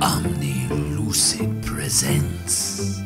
Omni Lucid presents.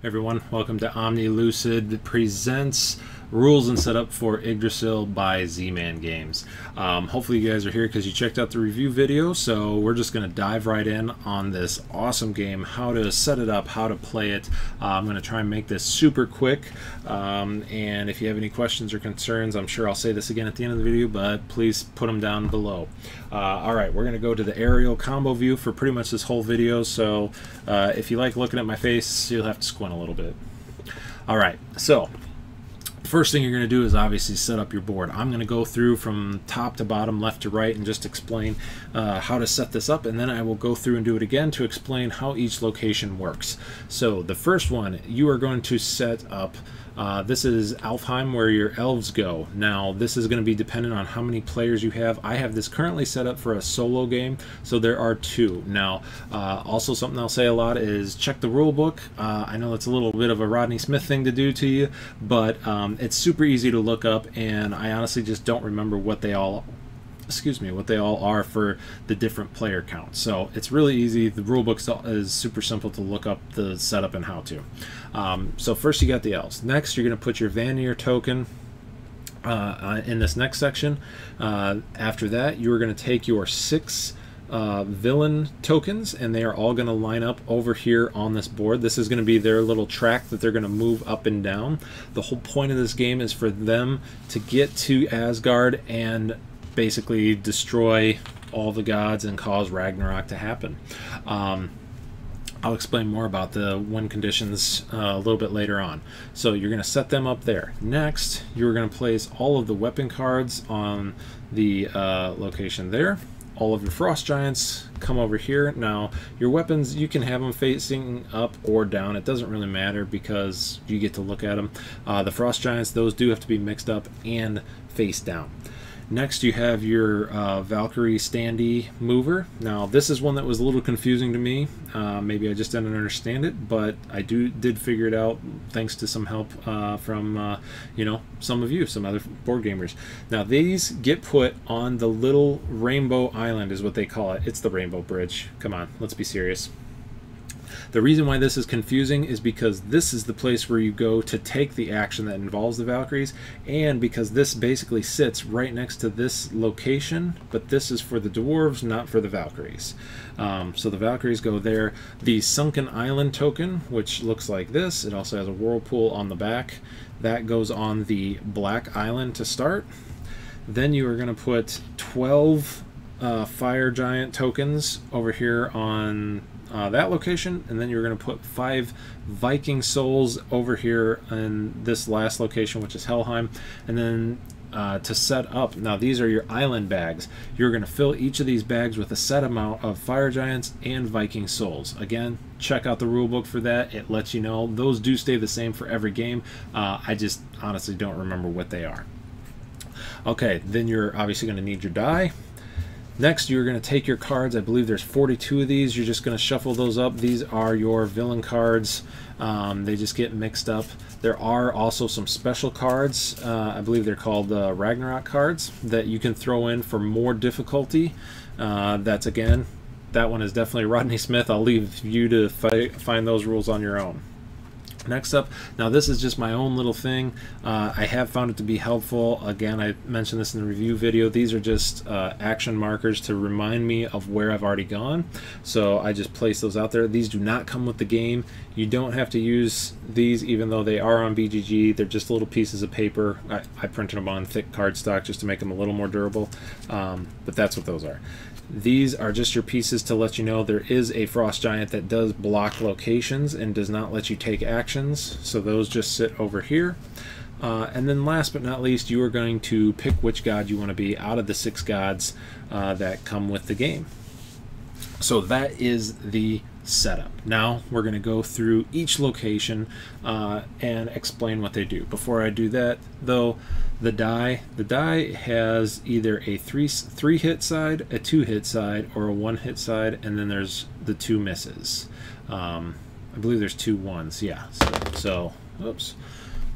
Everyone, welcome to Omni Lucid presents Rules and Setup for Yggdrasil by Z-Man Games. Hopefully you guys are here because you checked out the review video, so we're just going to dive right in on this awesome game, how to set it up, how to play it. I'm going to try and make this super quick, and if you have any questions or concerns, I'm sure I'll say this again at the end of the video, but please put them down below. Alright, we're going to go to the aerial combo view for pretty much this whole video, so if you like looking at my face, you'll have to squint a little bit. Alright, so first thing you're going to do is obviously set up your board. I'm going to go through from top to bottom, left to right, and just explain how to set this up, and then I will go through and do it again to explain how each location works. So the first one, you are going to set up, this is Helheim, where your elves go. Now this is going to be dependent on how many players you have. I have this currently set up for a solo game, so there are 2. Now also something I'll say a lot is check the rule book. I know it's a little bit of a Rodney Smith thing to do to you, but it's super easy to look up, and I honestly just don't remember what they all are for the different player counts. So it's really easy. The rule book is super simple to look up the setup and how to. So first you got the elves. Next you're going to put your Fenrir token in this next section. After that you are going to take your 6 villain tokens, and they are all going to line up over here on this board. This is going to be their little track that they're going to move up and down. The whole point of this game is for them to get to Asgard and basically destroy all the gods and cause Ragnarok to happen. I'll explain more about the win conditions a little bit later on. So you're going to set them up there. Next, you're going to place all of the weapon cards on the location there. All of your frost giants come over here. Now your weapons, you can have them facing up or down. It doesn't really matter because you get to look at them. The frost giants, those do have to be mixed up and face down. Next you have your Valkyrie Standi mover. Now this is one that was a little confusing to me. Maybe I just didn't understand it, but I did figure it out thanks to some help from you know, some of you, some other board gamers. Now these get put on the little rainbow island is what they call it. It's the rainbow bridge. Come on, let's be serious. The reason why this is confusing is because this is the place where you go to take the action that involves the Valkyries, and because this basically sits right next to this location, but this is for the dwarves, not for the Valkyries. So the Valkyries go there. The Sunken Island token, which looks like this, it also has a whirlpool on the back, that goes on the black island to start. Then you are going to put 12 fire giant tokens over here on that location, and then you're going to put 5 Viking souls over here in this last location, which is Helheim. And then to set up, now these are your island bags. You're going to fill each of these bags with a set amount of fire giants and Viking souls. Again, check out the rule book for that. It lets you know. Those do stay the same for every game. I just honestly don't remember what they are. Okay, then you're obviously going to need your die. Next, you're going to take your cards. I believe there's 42 of these. You're just going to shuffle those up. These are your villain cards. They just get mixed up. There are also some special cards. I believe they're called Ragnarok cards that you can throw in for more difficulty. That's, again, that one is definitely Rodney Smith. I'll leave you to find those rules on your own. Next up, now this is just my own little thing. I have found it to be helpful. Again, I mentioned this in the review video. These are just action markers to remind me of where I've already gone. So I just place those out there. These do not come with the game. You don't have to use these even though they are on BGG. They're just little pieces of paper. I printed them on thick cardstock just to make them a little more durable. But that's what those are. These are just your pieces to let you know there is a frost giant that does block locations and does not let you take actions. So those just sit over here. And then last but not least, you are going to pick which god you want to be out of the 6 gods that come with the game. So that is the setup. Now we're going to go through each location and explain what they do. Before I do that, though, the die has either a 3 hit side, a 2 hit side, or a 1 hit side, and then there's the 2 misses. I believe there's 2 ones. Yeah. So oops.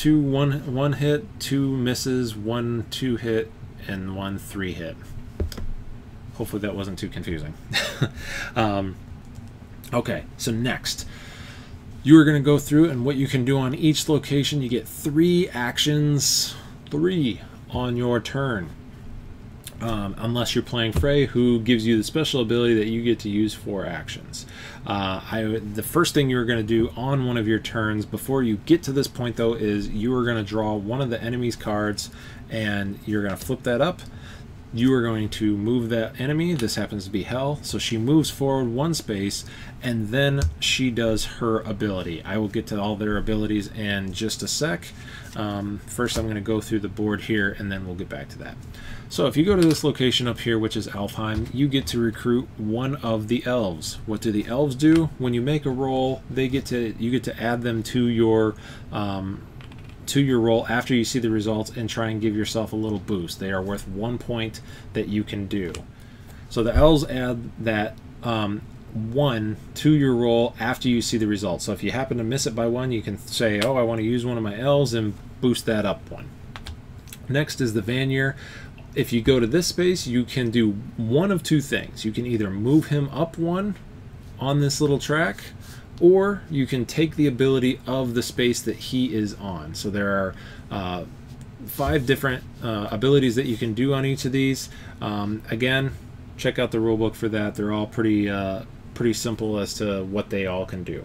one hit, 2 misses, 1 2 hit, and 1 3 hit. Hopefully that wasn't too confusing. Okay, so next, you are going to go through, and what you can do on each location, you get 3 actions, 3 on your turn. Unless you're playing Frey, who gives you the special ability that you get to use 4 actions. The first thing you're going to do on one of your turns before you get to this point, though, is you are going to draw one of the enemy's cards, and you're going to flip that up. You are going to move that enemy. This happens to be Hel, so she moves forward 1 space, and then she does her ability. I will get to all their abilities in just a sec. First, I'm going to go through the board here, and then we'll get back to that. So if you go to this location up here, which is Helheim, you get to recruit one of the elves. What do the elves do? When you make a roll, you get to add them to your roll after you see the results and try and give yourself a little boost. They are worth 1 point that you can do. So the elves add that 1 to your roll after you see the results. So if you happen to miss it by 1, you can say, oh, I want to use one of my elves, and boost that up 1. Next is the Vanir. If you go to this space, you can do one of 2 things. You can either move him up 1 on this little track, or you can take the ability of the space that he is on. So there are 5 different abilities that you can do on each of these. Again, check out the rulebook for that. They're all pretty simple as to what they all can do.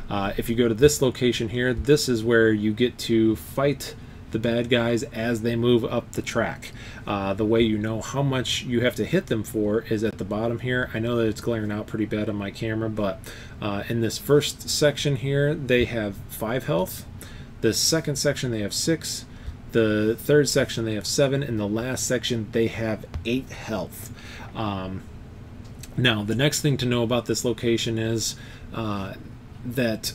If you go to this location here, this is where you get to fight the bad guys as they move up the track. The way you know how much you have to hit them for is at the bottom here. I know that it's glaring out pretty bad on my camera, but in this first section here, they have 5 health. The second section, they have 6. The third section, they have 7. In the last section, they have 8 health. Now, the next thing to know about this location is that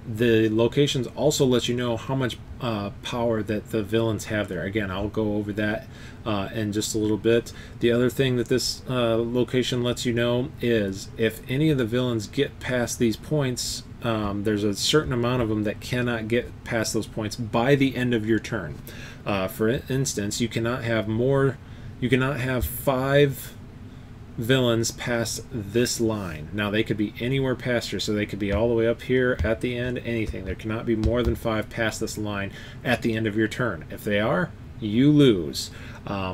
the locations also let you know how much power that the villains have there. Again, I'll go over that in just a little bit. The other thing that this location lets you know is if any of the villains get past these points, there's a certain amount of them that cannot get past those points by the end of your turn. For instance, you cannot have 5 villains past this line. Now they could be anywhere past here, so they could be all the way up here at the end, anything. There cannot be more than 5 past this line at the end of your turn. If they are, you lose.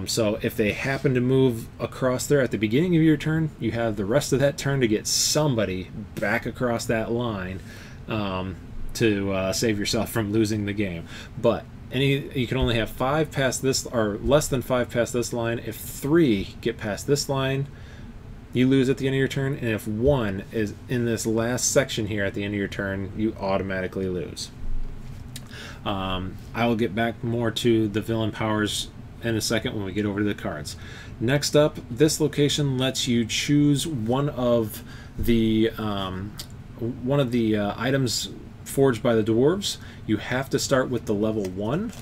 So if they happen to move across there at the beginning of your turn, you have the rest of that turn to get somebody back across that line to save yourself from losing the game. But you can only have 5 past this, or less than 5 past this line. If 3 get past this line, you lose at the end of your turn, and if 1 is in this last section here at the end of your turn, you automatically lose. I will get back more to the villain powers in a second when we get over to the cards. Next up, this location lets you choose one of the items forged by the dwarves. You have to start with the level 1.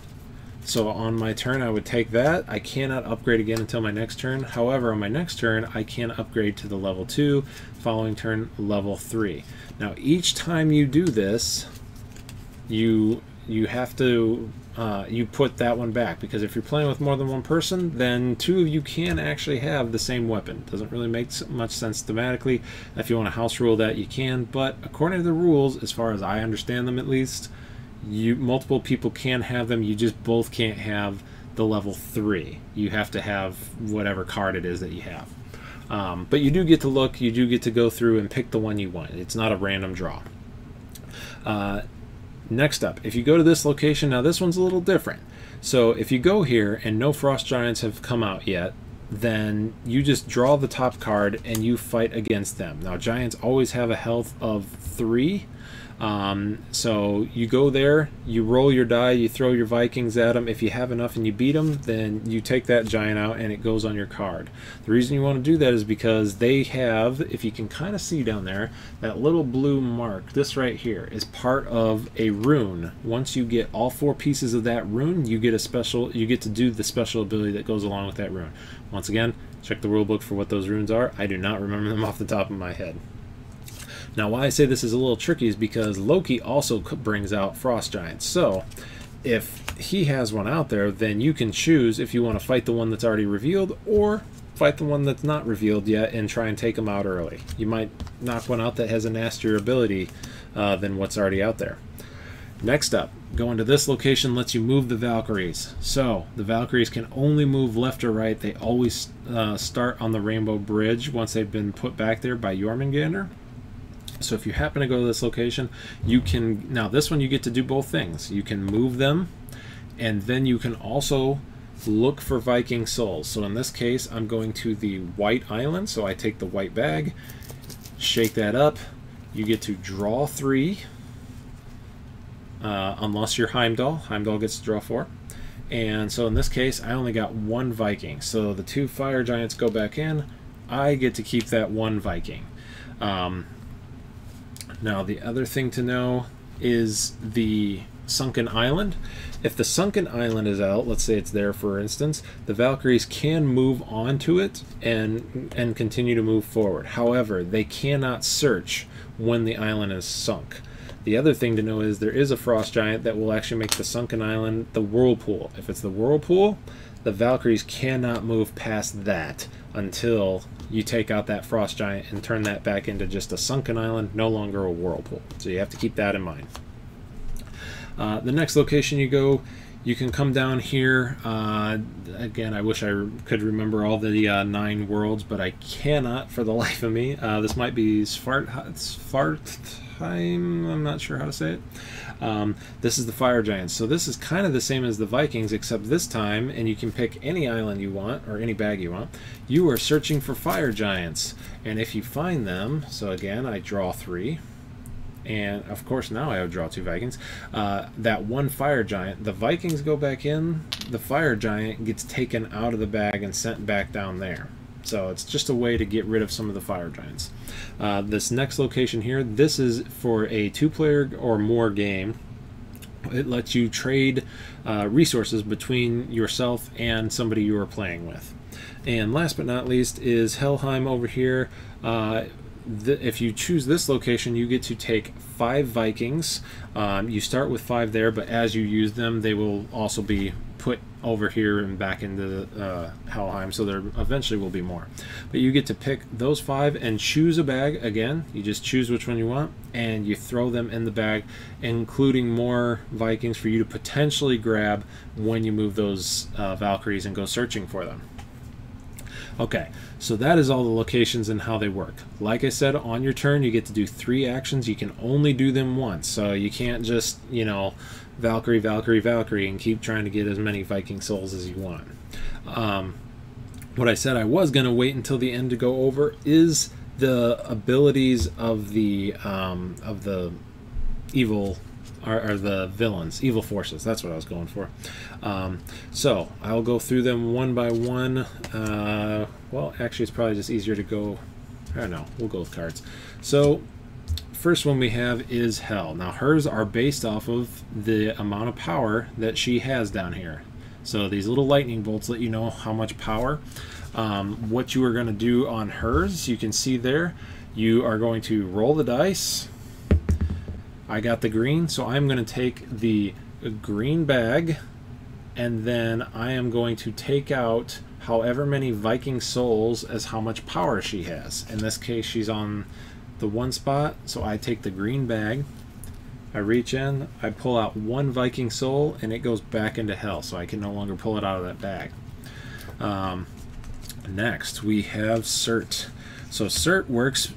So on my turn, I would take that. I cannot upgrade again until my next turn. However, on my next turn, I can upgrade to the level 2. Following turn, level 3. Now, each time you do this, you have to you put that one back, because if you're playing with more than one person, then 2 of you can actually have the same weapon. Doesn't really make much sense thematically. If you want to house rule that, you can, but according to the rules, as far as I understand them at least, multiple people can have them. You just both can't have the level 3. You have to have whatever card it is that you have. But you do get to look, you do get to go through and pick the one you want. It's not a random draw. Next up, if you go to this location, now this one's a little different. So if you go here and no frost giants have come out yet, then you just draw the top card and you fight against them. Now giants always have a health of 3. So you go there, you roll your die, you throw your Vikings at them. If you have enough and you beat them, then you take that giant out and it goes on your card. The reason you want to do that is because they have, if you can kind of see down there, that little blue mark, this right here, is part of a rune. Once you get all 4 pieces of that rune, you get to do the special ability that goes along with that rune. Once again, check the rulebook for what those runes are. I do not remember them off the top of my head. Now, why I say this is a little tricky is because Loki also brings out frost giants. So if he has one out there, then you can choose if you want to fight the one that's already revealed or fight the one that's not revealed yet and try and take them out early. You might knock one out that has a nastier ability than what's already out there. Next up, going to this location lets you move the Valkyries. So the Valkyries can only move left or right. They always start on the Rainbow Bridge once they've been put back there by Jormungander. So if you happen to go to this location, you can, now this one you get to do both things. You can move them, and then you can also look for Viking souls. So in this case, I'm going to the White Island. So I take the white bag, shake that up. You get to draw 3. Unless you're Heimdall. Heimdall gets to draw 4. And so in this case, I only got 1 Viking. So the 2 fire giants go back in. I get to keep that 1 Viking. Now the other thing to know is the Sunken Island. If the Sunken Island is out, let's say it's there for instance, the Valkyries can move onto it and continue to move forward. However, they cannot search when the island is sunk. The other thing to know is there is a frost giant that will actually make the Sunken Island the whirlpool. If it's the whirlpool, the Valkyries cannot move past that until you take out that frost giant and turn that back into just a sunken island, no longer a whirlpool. So you have to keep that in mind. The next location you go, you can come down here. Again, I wish I could remember all the 9 worlds, but I cannot for the life of me. This might be Svartheim, I'm not sure how to say it. This is the fire giants. So this is kind of the same as the Vikings, except this time, and you can pick any island you want, or any bag you want, you are searching for fire giants. And if you find them, so again, I draw 3. And of course now I would draw 2 Vikings. That 1 fire giant, the Vikings go back in, the fire giant gets taken out of the bag and sent back down there. So it's just a way to get rid of some of the fire giants. This next location here, this is for a 2-player or more game. It lets you trade resources between yourself and somebody you are playing with. And last but not least is Helheim over here. If you choose this location, you get to take 5 Vikings. You start with 5 there, but as you use them, they will also be put over here and back into Helheim, so there eventually will be more. But you get to pick those 5 and choose a bag. Again, you just choose which one you want, and you throw them in the bag, including more Vikings for you to potentially grab when you move those Valkyries and go searching for them. Okay, so that is all the locations and how they work. Like I said, on your turn you get to do 3 actions. You can only do them once, so you can't just, you know, Valkyrie, Valkyrie, Valkyrie and keep trying to get as many Viking souls as you want. What I said I was going to wait until the end to go over is the abilities of the evil, or the villains, evil forces. That's what I was going for. So I'll go through them one by one. Well, actually, it's probably just easier to go. I don't know. We'll go with cards. So first one we have is Hel. Now hers are based off of the amount of power that she has down here. So these little lightning bolts let you know how much power. What you are going to do on hers, you can see there, you are going to roll the dice. I got the green, so I'm going to take the green bag, and then I am going to take out however many Viking souls as how much power she has. In this case, she's on the 1 spot, so I take the green bag, I reach in, I pull out 1 Viking soul, and it goes back into Hel, so I can no longer pull it out of that bag. Next, we have Surt. So Surt works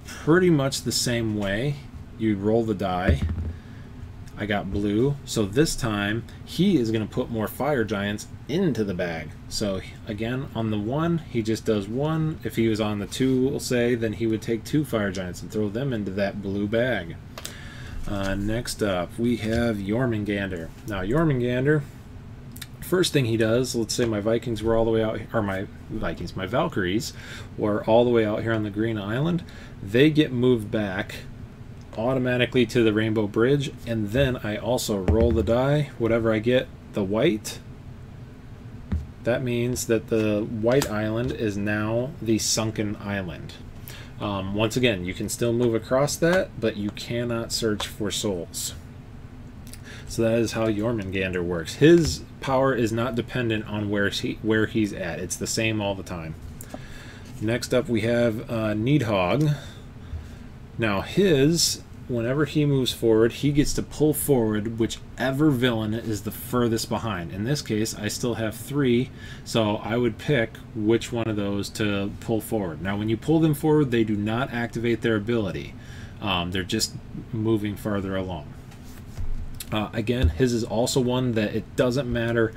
pretty much the same way. You roll the die. I got blue, so this time he is going to put more fire giants into the bag. So again, on the 1, he just does 1. If he was on the 2, we'll say, then he would take 2 fire giants and throw them into that blue bag. Next up, we have Jormungander. Now Jormungander, first thing he does, let's say my Vikings were all the way out, or my Valkyries were all the way out here on the green island. They get moved back automatically to the Rainbow Bridge, and then I also roll the die. Whatever I get, the white, that means that the White Island is now the Sunken Island. Once again, you can still move across that, but you cannot search for souls. So that is how Jormungander works. His power is not dependent on where he's at. It's the same all the time. Next up we have Nidhogg. Now whenever he moves forward, he gets to pull forward whichever villain is the furthest behind. In this case, I still have 3, so I would pick which one of those to pull forward. Now, when you pull them forward, they do not activate their ability. They're just moving farther along. Again, his is also one that it doesn't matter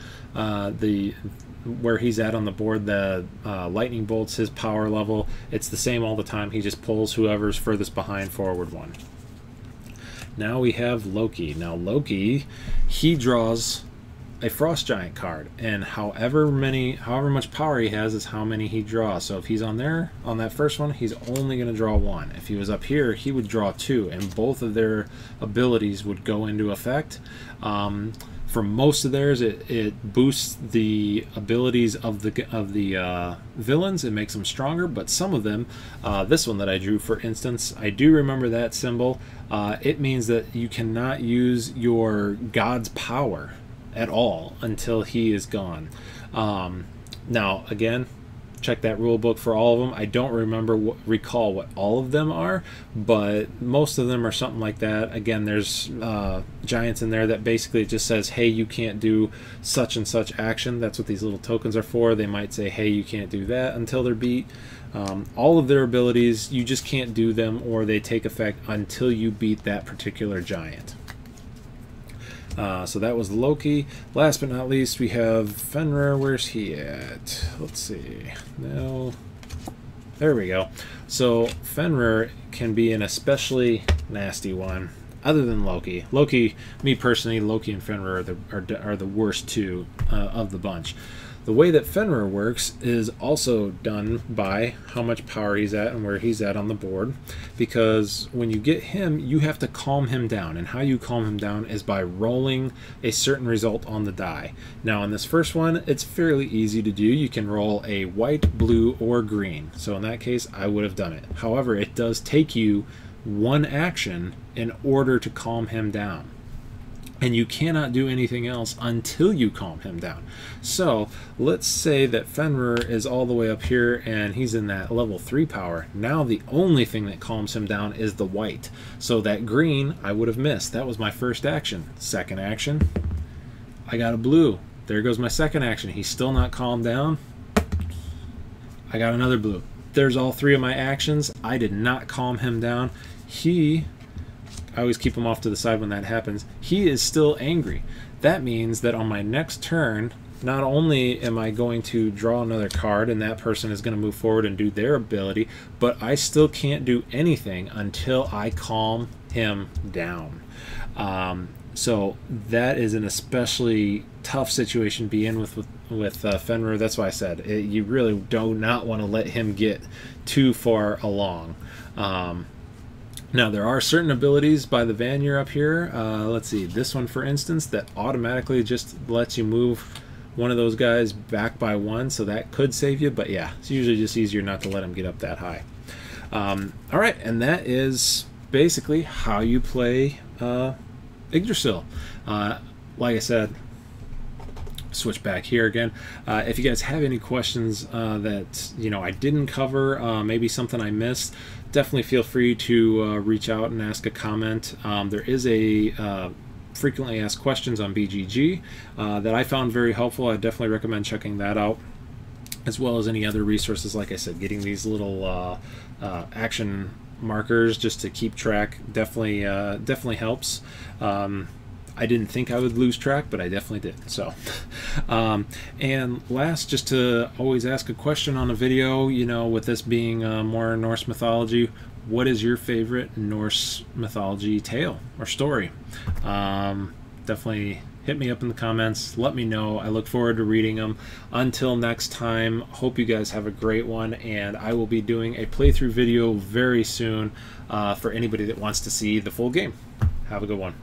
where he's at on the board. The lightning bolts, his power level, it's the same all the time. He just pulls whoever's furthest behind forward one. Now we have Loki. Now Loki, he draws a frost giant card, and however much power he has is how many he draws. So if he's on that first one, he's only going to draw 1. If he was up here, he would draw 2, and both of their abilities would go into effect. For most of theirs, it boosts the abilities of the villains. It makes them stronger, but some of them, this one that I drew, for instance, I do remember that symbol. It means that you cannot use your god's power at all until he is gone. Now, again, check that rule book for all of them. I don't recall what all of them are, but most of them are something like that. Again, there's giants in there that basically just says, hey, you can't do such and such action. That's what these little tokens are for. They might say, hey, you can't do that until they're beat. All of their abilities, you just can't do them, or they take effect until you beat that particular giant. So that was Loki. Last but not least, we have Fenrir. Where's he at? Let's see. No. There we go. So Fenrir can be an especially nasty one, other than Loki. Loki, me personally, Loki and Fenrir are the worst two of the bunch. The way that Fenrir works is also done by how much power he's at and where he's at on the board, because when you get him, you have to calm him down, and how you calm him down is by rolling a certain result on the die. Now in this first one, it's fairly easy to do. You can roll a white, blue, or green. So in that case, I would have done it. However, it does take you 1 action in order to calm him down, and you cannot do anything else until you calm him down. So let's say that Fenrir is all the way up here and he's in that level 3 power. Now the only thing that calms him down is the white. So that green I would have missed. That was my first action. Second action, I got a blue. There goes my second action. He's still not calmed down. I got another blue. There's all 3 of my actions. I did not calm him down. I always keep him off to the side when that happens. He is still angry. That means that on my next turn, not only am I going to draw another card and that person is going to move forward and do their ability, but I still can't do anything until I calm him down. So that is an especially tough situation to be in with Fenrir. That's why I said you really do not want to let him get too far along. Now, there are certain abilities by the Vanir up here. Let's see, this one, for instance, that automatically just lets you move one of those guys back by 1, so that could save you. But yeah, it's usually just easier not to let him get up that high. All right, and that is basically how you play Yggdrasil. Like I said, switch back here again. If you guys have any questions that I didn't cover, maybe something I missed, definitely feel free to reach out and ask a comment. There is a frequently asked questions on BGG that I found very helpful. I definitely recommend checking that out, as well as any other resources. Like I said, getting these little action markers just to keep track definitely helps. I didn't think I would lose track, but I definitely did. So, and last, just to always ask a question on a video, with this being more Norse mythology, what is your favorite Norse mythology tale or story? Definitely hit me up in the comments. Let me know. I look forward to reading them. Until next time, hope you guys have a great one, and I will be doing a playthrough video very soon for anybody that wants to see the full game. Have a good one.